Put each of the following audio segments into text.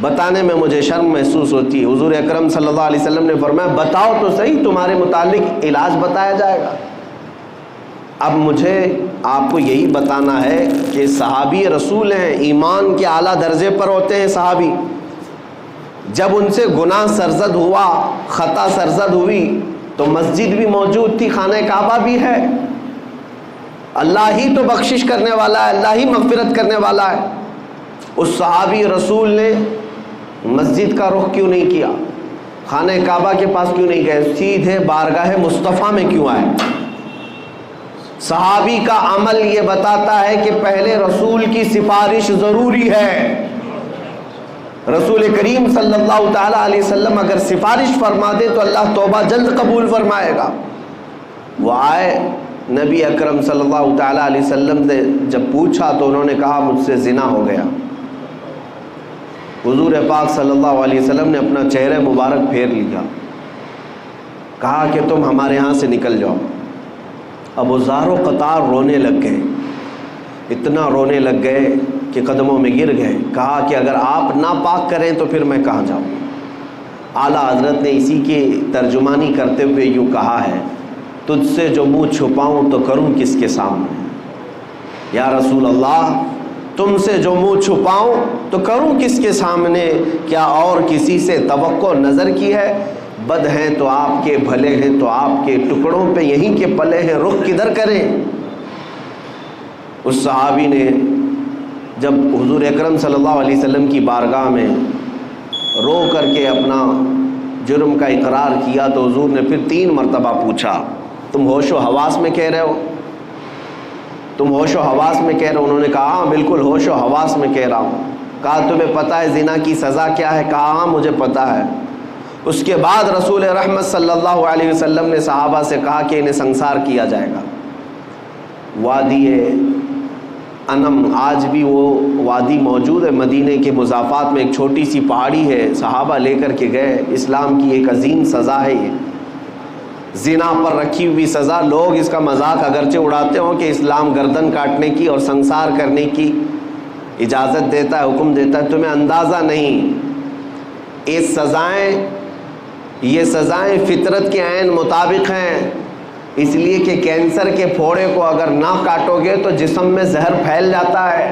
بتانے میں مجھے شرم محسوس ہوتی ہے۔ حضور اکرم صلی اللہ علیہ وسلم نے فرمایا بتاؤ تو صحیح، تمہارے متعلق علاج بتایا جائے گا۔ اب مجھے آپ کو یہی بتانا ہے کہ صحابی رسول ہیں، ایمان کے اعلیٰ درجے پر ہوتے ہیں صحابی۔ جب ان سے گناہ سرزد ہوا، خطا سرزد ہوئی، تو مسجد بھی موجود تھی، خانہ کعبہ بھی ہے۔ اللہ ہی تو بخشش کرنے والا ہے، اللہ ہی مغفرت کرنے والا ہے۔ اس صحابی رسول نے مسجد کا رخ کیوں نہیں کیا؟ خانہ کعبہ کے پاس کیوں نہیں گئے؟ سیدھے بارگاہ مصطفیٰ میں کیوں آئے؟ صحابی کا عمل یہ بتاتا ہے کہ پہلے رسول کی سفارش ضروری ہے۔ رسول کریم صلی اللہ تعالیٰ علیہ وسلم اگر سفارش فرما دے تو اللہ توبہ جلد قبول فرمائے گا۔ وہ آئے، نبی اکرم صلی اللہ تعالیٰ علیہ وسلم نے جب پوچھا تو انہوں نے کہا مجھ سے زنا ہو گیا۔ حضور پاک صلی اللہ علیہ وسلم نے اپنا چہرہ مبارک پھیر لیا، کہا کہ تم ہمارے ہاں سے نکل جاؤ۔ ابو ذر و قطار رونے لگ گئے، اتنا رونے لگ گئے کہ قدموں میں گر گئے۔ کہا کہ اگر آپ ناپاک کریں تو پھر میں کہاں جاؤں؟ اعلیٰ حضرت نے اسی کی ترجمانی کرتے ہوئے یوں کہا ہے، تجھ سے جو منہ چھپاؤں تو کروں کس کے سامنے؟ یا رسول اللہ، تم سے جو منہ چھپاؤں تو کروں کس کے سامنے؟ کیا اور کسی سے توقع نظر کی ہے؟ بد ہیں تو آپ کے، بھلے ہیں تو آپ کے، ٹکڑوں پہ یہیں کے پلے ہیں، رخ کدھر کریں؟ اس صحابی نے جب حضور اکرم صلی اللہ علیہ وسلم کی بارگاہ میں رو کر کے اپنا جرم کا اقرار کیا تو حضور نے پھر 3 مرتبہ پوچھا، تم ہوش و حواس میں کہہ رہے ہو؟ تم ہوش و حواس میں کہہ رہے ہو؟ انہوں نے کہا ہاں بالکل ہوش و حواس میں کہہ رہا ہوں۔ کہا تمہیں پتہ ہے زنا کی سزا کیا ہے؟ کہا ہاں مجھے پتہ ہے۔ اس کے بعد رسول رحمت صلی اللہ علیہ وسلم نے صحابہ سے کہا کہ انہیں سنسار کیا جائے گا۔ وادی انم، آج بھی وہ وادی موجود ہے مدینے کے مضافات میں، ایک چھوٹی سی پہاڑی ہے، صحابہ لے کر کے گئے۔ اسلام کی ایک عظیم سزا ہے یہ، زنا پر رکھی ہوئی سزا۔ لوگ اس کا مذاق اگرچہ اڑاتے ہوں کہ اسلام گردن کاٹنے کی اور سنسار کرنے کی اجازت دیتا ہے، حکم دیتا ہے، تمہیں اندازہ نہیں، یہ سزائیں فطرت کے عین مطابق ہیں، اس لیے کہ کینسر کے پھوڑے کو اگر نہ کاٹو گے تو جسم میں زہر پھیل جاتا ہے،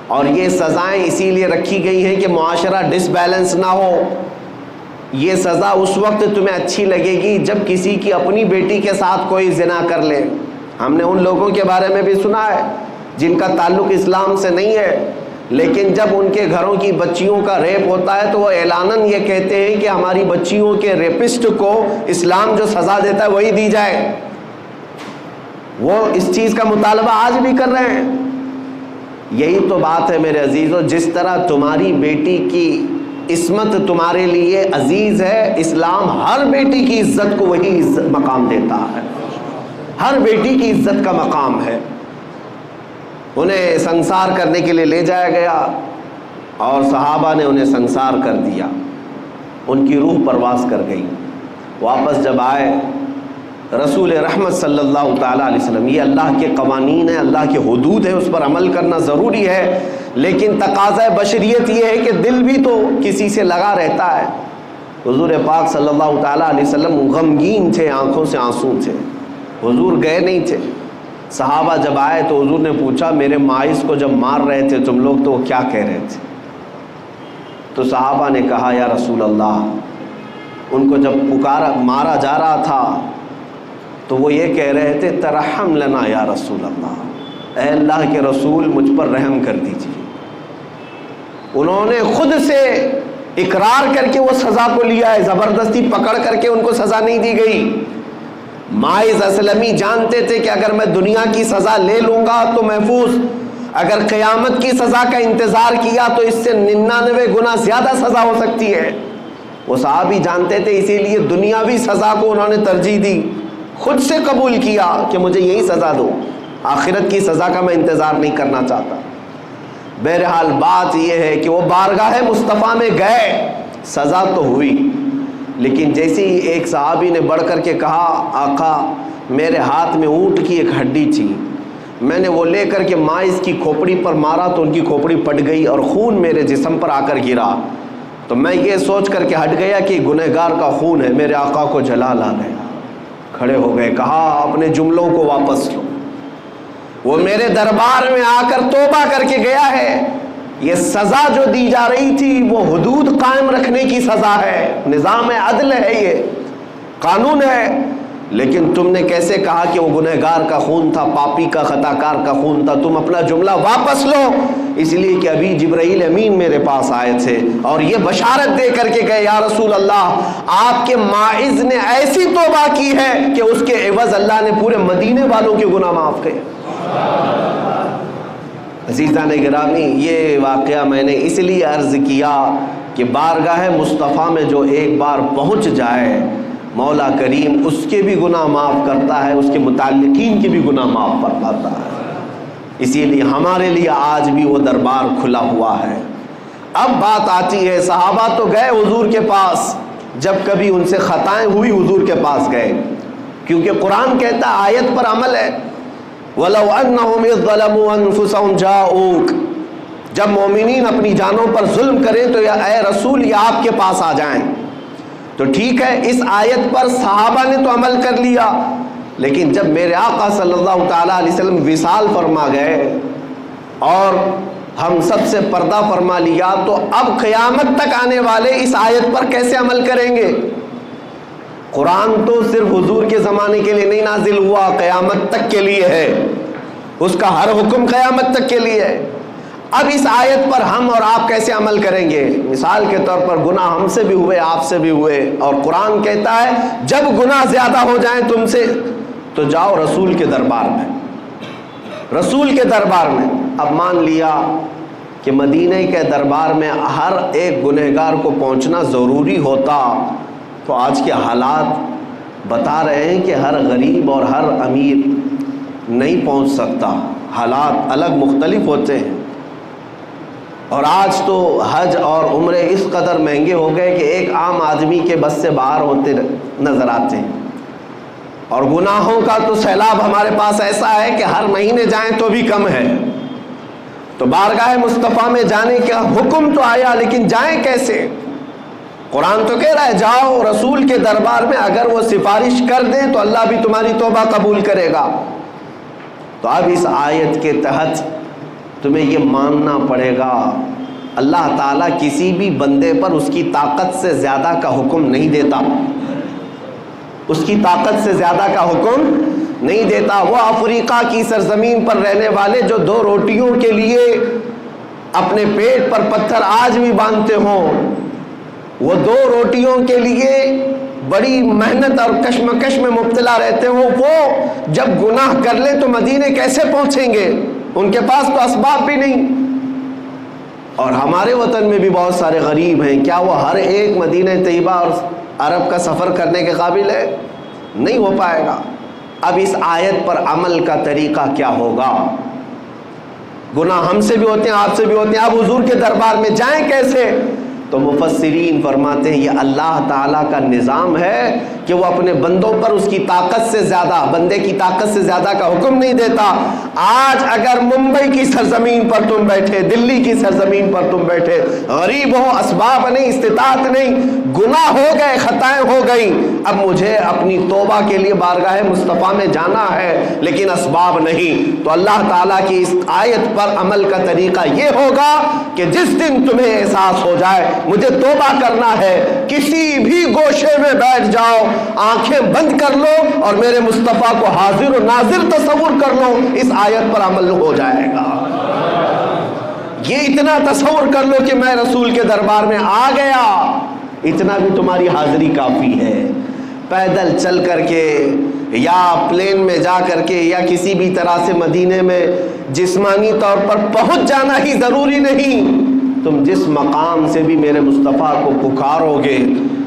اور یہ سزائیں اسی لیے رکھی گئی ہیں کہ معاشرہ ڈس بیلنس نہ ہو۔ یہ سزا اس وقت تمہیں اچھی لگے گی جب کسی کی اپنی بیٹی کے ساتھ کوئی زنا کر لے۔ ہم نے ان لوگوں کے بارے میں بھی سنا ہے جن کا تعلق اسلام سے نہیں ہے، لیکن جب ان کے گھروں کی بچیوں کا ریپ ہوتا ہے تو وہ اعلاناً یہ کہتے ہیں کہ ہماری بچیوں کے ریپسٹ کو اسلام جو سزا دیتا ہے وہی دی جائے۔ وہ اس چیز کا مطالبہ آج بھی کر رہے ہیں۔ یہی تو بات ہے میرے عزیزو، جس طرح تمہاری بیٹی کی عصمت تمہارے لیے عزیز ہے، اسلام ہر بیٹی کی عزت کو وہی عزت مقام دیتا ہے، ہر بیٹی کی عزت کا مقام ہے۔ انہیں سنسار کرنے کے لیے لے جایا گیا اور صحابہ نے انہیں سنسار کر دیا، ان کی روح پرواز کر گئی۔ واپس جب آئے رسول رحمت صلی اللہ تعالیٰ علیہ وسلم، یہ اللہ کے قوانین ہیں، اللہ کے حدود ہیں، اس پر عمل کرنا ضروری ہے، لیکن تقاضۂ بشریت یہ ہے کہ دل بھی تو کسی سے لگا رہتا ہے۔ حضور پاک صلی اللہ تعالیٰ علیہ وسلم غمگین تھے، آنکھوں سے آنسو تھے، حضور گئے نہیں تھے۔ صحابہ جب آئے تو حضور نے پوچھا میرے مائز کو جب مار رہے تھے تم لوگ تو وہ کیا کہہ رہے تھے؟ تو صحابہ نے کہا یا رسول اللہ، ان کو جب مارا جا رہا تھا تو وہ یہ کہہ رہے تھے ترحم لنا یا رسول اللہ، اے اللہ کے رسول مجھ پر رحم کر دیجیے۔ انہوں نے خود سے اقرار کر کے وہ سزا کو لیا ہے، زبردستی پکڑ کر کے ان کو سزا نہیں دی گئی۔ مائز اسلمی جانتے تھے کہ اگر میں دنیا کی سزا لے لوں گا تو محفوظ، اگر قیامت کی سزا کا انتظار کیا تو اس سے 99 گنا زیادہ سزا ہو سکتی ہے۔ وہ صحابی جانتے تھے، اسی لیے دنیاوی سزا کو انہوں نے ترجیح دی، خود سے قبول کیا کہ مجھے یہی سزا دو، آخرت کی سزا کا میں انتظار نہیں کرنا چاہتا۔ بہرحال بات یہ ہے کہ وہ بارگاہ مصطفیٰ میں گئے، سزا تو ہوئی، لیکن جیسے ہی ایک صحابی نے بڑھ کر کے کہا آقا میرے ہاتھ میں اونٹ کی ایک ہڈی تھی، میں نے وہ لے کر کے مائز کی کھوپڑی پر مارا تو ان کی کھوپڑی پٹ گئی اور خون میرے جسم پر آ کر گرا، تو میں یہ سوچ کر کے ہٹ گیا کہ گنہگار کا خون ہے، میرے آقا کو جلال آ گیا، کھڑے ہو گئے، کہا اپنے جملوں کو واپس لو، وہ میرے دربار میں آ کر توبہ کر کے گیا ہے، یہ سزا جو دی جا رہی تھی وہ حدود قائم رکھنے کی سزا ہے، نظام عدل ہے، یہ قانون ہے، لیکن تم نے کیسے کہا کہ وہ گنہگار کا خون تھا، پاپی کا، خطاکار کا خون تھا، تم اپنا جملہ واپس لو، اس لیے کہ ابھی جبرائیل امین میرے پاس آئے تھے اور یہ بشارت دے کر کے گئے، یا رسول اللہ آپ کے ماعز نے ایسی توبہ کی ہے کہ اس کے عوض اللہ نے پورے مدینے والوں کے گناہ معاف کیے۔ عزیزان گرامی، یہ واقعہ میں نے اس لیے عرض کیا کہ بارگاہ مصطفیٰ میں جو ایک بار پہنچ جائے، مولا کریم اس کے بھی گناہ معاف کرتا ہے، اس کے متعلقین کے بھی گناہ معاف فرماتا ہے۔ اسی لیے ہمارے لیے آج بھی وہ دربار کھلا ہوا ہے۔ اب بات آتی ہے، صحابہ تو گئے حضور کے پاس، جب کبھی ان سے خطائیں ہوئی حضور کے پاس گئے، کیونکہ قرآن کہتا ہے، آیت پر عمل ہے، وَلَوْ أَنَّهُمْ إِذْ ظَلَمُوا أَنفُسَهُمْ جَاءُوكَ، جب مومنین اپنی جانوں پر ظلم کریں تو یا اے رسول یہ آپ کے پاس آ جائیں۔ تو ٹھیک ہے، اس آیت پر صحابہ نے تو عمل کر لیا، لیکن جب میرے آقا صلی اللہ تعالیٰ علیہ وسلم وصال فرما گئے اور ہم سب سے پردہ فرما لیا، تو اب قیامت تک آنے والے اس آیت پر کیسے عمل کریں گے؟ قرآن تو صرف حضور کے زمانے کے لیے نہیں نازل ہوا، قیامت تک کے لیے ہے، اس کا ہر حکم قیامت تک کے لیے ہے۔ اب اس آیت پر ہم اور آپ کیسے عمل کریں گے؟ مثال کے طور پر گناہ ہم سے بھی ہوئے، آپ سے بھی ہوئے، اور قرآن کہتا ہے جب گناہ زیادہ ہو جائیں تم سے تو جاؤ رسول کے دربار میں، رسول کے دربار میں۔ اب مان لیا کہ مدینہ کے دربار میں ہر ایک گنہگار کو پہنچنا ضروری ہوتا، تو آج کے حالات بتا رہے ہیں کہ ہر غریب اور ہر امیر نہیں پہنچ سکتا، حالات الگ مختلف ہوتے ہیں۔ اور آج تو حج اور عمرے اس قدر مہنگے ہو گئے کہ ایک عام آدمی کے بس سے باہر ہوتے نظر آتے ہیں، اور گناہوں کا تو سیلاب ہمارے پاس ایسا ہے کہ ہر مہینے جائیں تو بھی کم ہے۔ تو بارگاہ مصطفیٰ میں جانے کا حکم تو آیا، لیکن جائیں کیسے؟ قرآن تو کہہ رہا ہے جاؤ رسول کے دربار میں، اگر وہ سفارش کر دیں تو اللہ بھی تمہاری توبہ قبول کرے گا۔ تو اب اس آیت کے تحت تمہیں یہ ماننا پڑے گا، اللہ تعالیٰ کسی بھی بندے پر اس کی طاقت سے زیادہ کا حکم نہیں دیتا، اس کی طاقت سے زیادہ کا حکم نہیں دیتا۔ وہ افریقہ کی سرزمین پر رہنے والے جو 2 روٹیوں کے لیے اپنے پیٹ پر پتھر آج بھی باندھتے ہوں، وہ 2 روٹیوں کے لیے بڑی محنت اور کشمکش میں مبتلا رہتے ہوں، وہ جب گناہ کر لیں تو مدینے کیسے پہنچیں گے؟ ان کے پاس تو اسباب بھی نہیں۔ اور ہمارے وطن میں بھی بہت سارے غریب ہیں، کیا وہ ہر ایک مدینہ طیبہ اور عرب کا سفر کرنے کے قابل ہے؟ نہیں ہو پائے گا۔ اب اس آیت پر عمل کا طریقہ کیا ہوگا؟ گناہ ہم سے بھی ہوتے ہیں، آپ سے بھی ہوتے ہیں، اب حضور کے دربار میں جائیں کیسے؟ تو مفسرین فرماتے ہیں یہ اللہ تعالیٰ کا نظام ہے کہ وہ اپنے بندوں پر اس کی طاقت سے زیادہ، بندے کی طاقت سے زیادہ کا حکم نہیں دیتا۔ آج اگر ممبئی کی سرزمین پر تم بیٹھے، دلی کی سرزمین پر تم بیٹھے، غریب ہو، اسباب نہیں، استطاعت نہیں، گناہ ہو گئے، خطائیں ہو گئیں، اب مجھے اپنی توبہ کے لیے بارگاہ مصطفیٰ میں جانا ہے لیکن اسباب نہیں، تو اللہ تعالیٰ کی اس آیت پر عمل کا طریقہ یہ ہوگا کہ جس دن تمہیں احساس ہو جائے مجھے توبہ کرنا ہے، کسی بھی گوشے میں بیٹھ جاؤ، آنکھیں بند کر لو اور میرے مصطفیٰ کو حاضر و ناظر تصور کر لو، اس آیت پر عمل ہو جائے گا۔ یہ اتنا تصور کر لو کہ میں رسول کے دربار میں آ گیا، اتنا بھی تمہاری حاضری کافی ہے۔ پیدل چل کر کے یا پلین میں جا کر کے یا کسی بھی طرح سے مدینے میں جسمانی طور پر پہنچ جانا ہی ضروری نہیں، تم جس مقام سے بھی میرے مصطفیٰ کو پکارو گے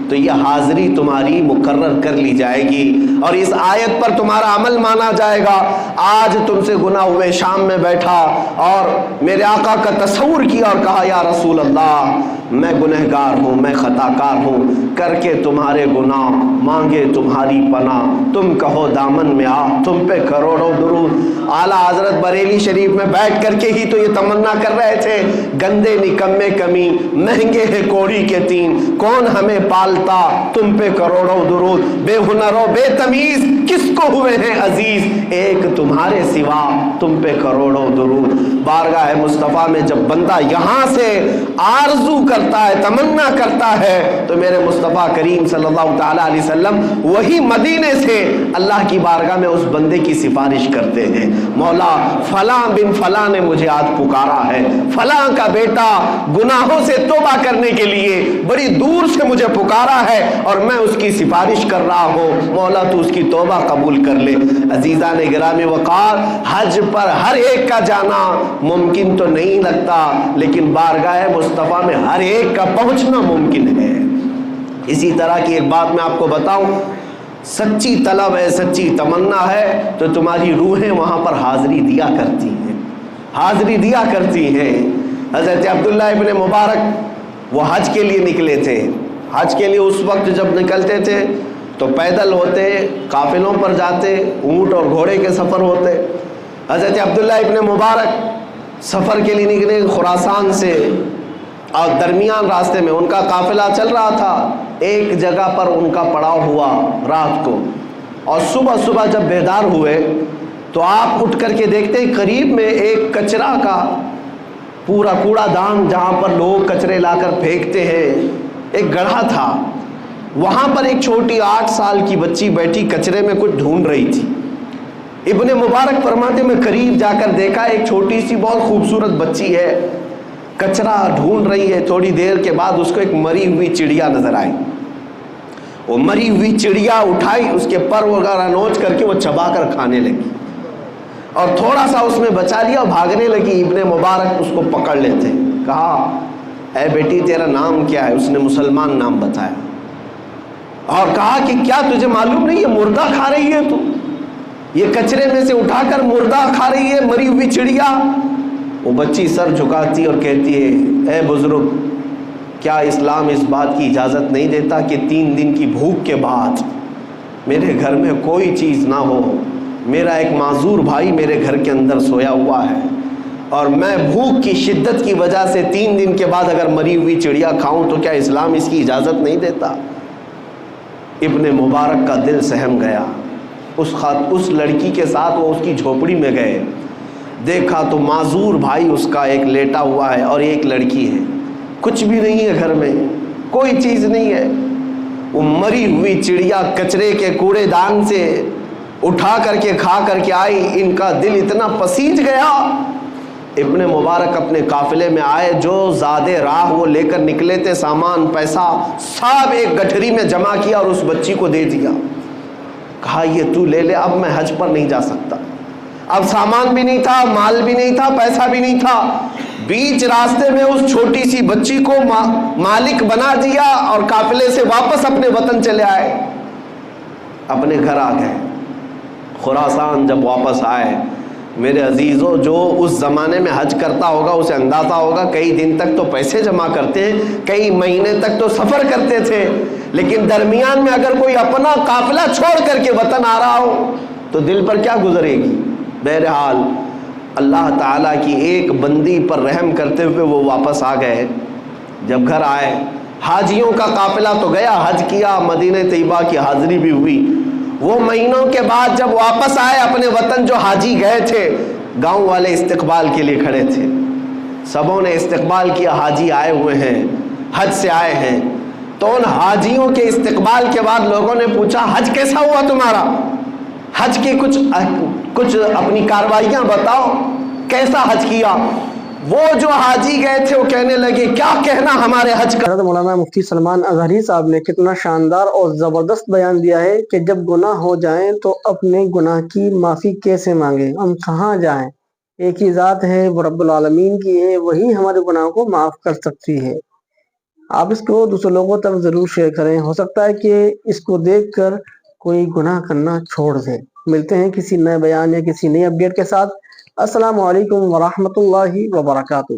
تو تو یہ حاضری تمہاری مقرر کر لی جائے گی اور اس آیت پر تمہارا عمل مانا جائے گا۔ آج تم سے گناہ ہوئے، شام میں بیٹھا اور میرے آقا کا تصور کیا اور کہا یا رسول اللہ میں گنہگار ہوں، میں خطا کار ہوں، کر کے تمہارے گناہ مانگے تمہاری پناہ، تم کہو دامن میں آ، تم پہ کروڑوں درود۔ اعلیٰ حضرت بریلی شریف میں بیٹھ کر کے ہی تو یہ تمنا کر رہے تھے، گندے نکمے کمی، مہنگے ہیں کوڑی کے تین، کون ہمیں پالتا تم پہ کروڑوں درود، بے ہنرو بے تمیز کس کو ہوئے ہیں عزیز، ایک تمہارے سوا تم پہ کروڑوں درود۔ بارگاہ مصطفیٰ میں جب بندہ یہاں سے آرزو کرتا ہے، تمنا کرتا ہے، تو میرے مصطفیٰ کریم صلی اللہ تعالیٰ علیہ وسلم وہی مدینے سے اللہ کی بارگاہ میں اس بندے کی سفارش کرتے ہیں، مولا فلاں بن فلاں نے مجھے آج پکارا ہے، فلاں کا بیٹا گناہوں سے توبہ کرنے کے لیے بڑی دور سے مجھے پکارا ہے اور میں اس کی سفارش کر رہا ہوں، مولا تو اس کی توبہ قبول کر لے۔ عزیزان گرامی وقار، حج پر ہر ایک کا جانا ممکن تو نہیں لگتا، لیکن بارگاہ مصطفیٰ میں ہر ایک کا پہنچنا ممکن ہے۔ اسی طرح کی ایک بات میں آپ کو بتاؤں، سچی طلب ہے، سچی تمنا ہے تو تمہاری روحیں وہاں پر حاضری دیا کرتی ہیں، حاضری دیا کرتی ہیں۔ حضرت عبداللہ ابن مبارک وہ حج کے لیے نکلے تھے، حج کے لیے اس وقت جب نکلتے تھے تو پیدل ہوتے، قافلوں پر جاتے، اونٹ اور گھوڑے کے سفر ہوتے۔ حضرت عبداللہ ابن مبارک سفر کے لیے نکلے خراسان سے، اور درمیان راستے میں ان کا قافلہ چل رہا تھا، ایک جگہ پر ان کا پڑاؤ ہوا رات کو، اور صبح صبح جب بیدار ہوئے تو آپ اٹھ کر کے دیکھتے ہیں قریب میں ایک کچرا کا پورا کوڑا دان جہاں پر لوگ کچرے لا کر پھینکتے ہیں، ایک گڑھا تھا، وہاں پر ایک چھوٹی 8 سال کی بچی بیٹھی کچرے میں کچھ ڈھونڈ رہی تھی۔ ابن مبارک فرماتے میں قریب جا کر دیکھا ایک چھوٹی سی بہت خوبصورت بچی ہے، کچرا ڈھونڈ رہی ہے۔ تھوڑی دیر کے بعد اس کو ایک مری ہوئی چڑیا نظر آئی، وہ مری ہوئی چڑیا اٹھائی، اس کے پر وغیرہ نوچ کر کے وہ چبا کر کھانے لگی، اور تھوڑا سا اس میں بچا لیا اور بھاگنے لگی۔ ابن مبارک اس کو پکڑ لیتے، کہا اے بیٹی تیرا نام کیا ہے؟ اس نے مسلمان نام بتایا، اور کہا کہ کیا تجھے معلوم نہیں یہ مردہ کھا رہی ہے، تو یہ کچرے میں سے اٹھا کر مردہ کھا رہی ہے، مری ہوئی چڑیا۔ وہ بچی سر جھکاتی اور کہتی ہے اے بزرگ، کیا اسلام اس بات کی اجازت نہیں دیتا کہ 3 دن کی بھوک کے بعد میرے گھر میں کوئی چیز نہ ہو؟ میرا ایک معذور بھائی میرے گھر کے اندر سویا ہوا ہے، اور میں بھوک کی شدت کی وجہ سے 3 دن کے بعد اگر مری ہوئی چڑیا کھاؤں تو کیا اسلام اس کی اجازت نہیں دیتا؟ ابن مبارک کا دل سہم گیا، اس لڑکی کے ساتھ وہ اس کی جھوپڑی میں گئے، دیکھا تو معذور بھائی اس کا ایک لیٹا ہوا ہے اور ایک لڑکی ہے، کچھ بھی نہیں ہے گھر میں، کوئی چیز نہیں ہے۔ وہ مری ہوئی چڑیا کچرے کے کوڑے دان سے اٹھا کر کے کھا کر کے آئی، ان کا دل اتنا پسیج گیا۔ ابن مبارک اپنے قافلے میں آئے، جو زادے راہ وہ لے کر نکلے تھے، سامان پیسہ سب ایک گٹھری میں جمع کیا اور اس بچی کو دے دیا، کہا یہ تو لے لے، اب میں حج پر نہیں جا سکتا، اب سامان بھی نہیں تھا، مال بھی نہیں تھا، پیسہ بھی نہیں تھا۔ بیچ راستے میں اس چھوٹی سی بچی کو مالک بنا دیا اور قافلے سے واپس اپنے وطن چلے آئے، اپنے گھر آ گئے۔ خراسان جب واپس آئے، میرے عزیزوں، جو اس زمانے میں حج کرتا ہوگا اسے اندازہ ہوگا کئی دن تک تو پیسے جمع کرتے ہیں، کئی مہینے تک تو سفر کرتے تھے، لیکن درمیان میں اگر کوئی اپنا قافلہ چھوڑ کر کے وطن آ رہا ہو تو دل پر کیا گزرے گی؟ بہرحال اللہ تعالیٰ کی ایک بندی پر رحم کرتے ہوئے وہ واپس آ گئے۔ جب گھر آئے، حاجیوں کا قافلہ تو گیا، حج کیا، مدینہ طیبہ کی حاضری بھی ہوئی۔ وہ مہینوں کے بعد جب واپس آئے اپنے وطن، جو حاجی گئے تھے، گاؤں والے استقبال کے لیے کھڑے تھے، سبوں نے استقبال کیا، حاجی آئے ہوئے ہیں، حج سے آئے ہیں۔ تو ان حاجیوں کے استقبال کے بعد لوگوں نے پوچھا حج کیسا ہوا تمہارا؟ حج کی کچھ اپنی کاروائیاں بتاؤ، کیسا حج کیا؟ وہ جو حاجی گئے تھے وہ کہنے لگے کیا کہنا ہمارے حج کا۔ حضرت مولانا مفتی سلمان اظہری صاحب نے کتنا شاندار اور زبردست بیان دیا ہے کہ جب گناہ ہو جائیں تو اپنے گناہ کی معافی کیسے مانگیں، ہم کہاں جائیں؟ ایک ہی ذات ہے، وہ رب العالمین کی ہے، وہی ہمارے گناہ کو معاف کر سکتی ہے۔ آپ اس کو دوسرے لوگوں تک ضرور شیئر کریں، ہو سکتا ہے کہ اس کو دیکھ کر کوئی گناہ کرنا چھوڑ دے۔ ملتے ہیں کسی نئے بیان یا کسی نئی اپڈیٹ کے ساتھ۔ السلام علیکم ورحمۃ اللہ وبرکاتہ۔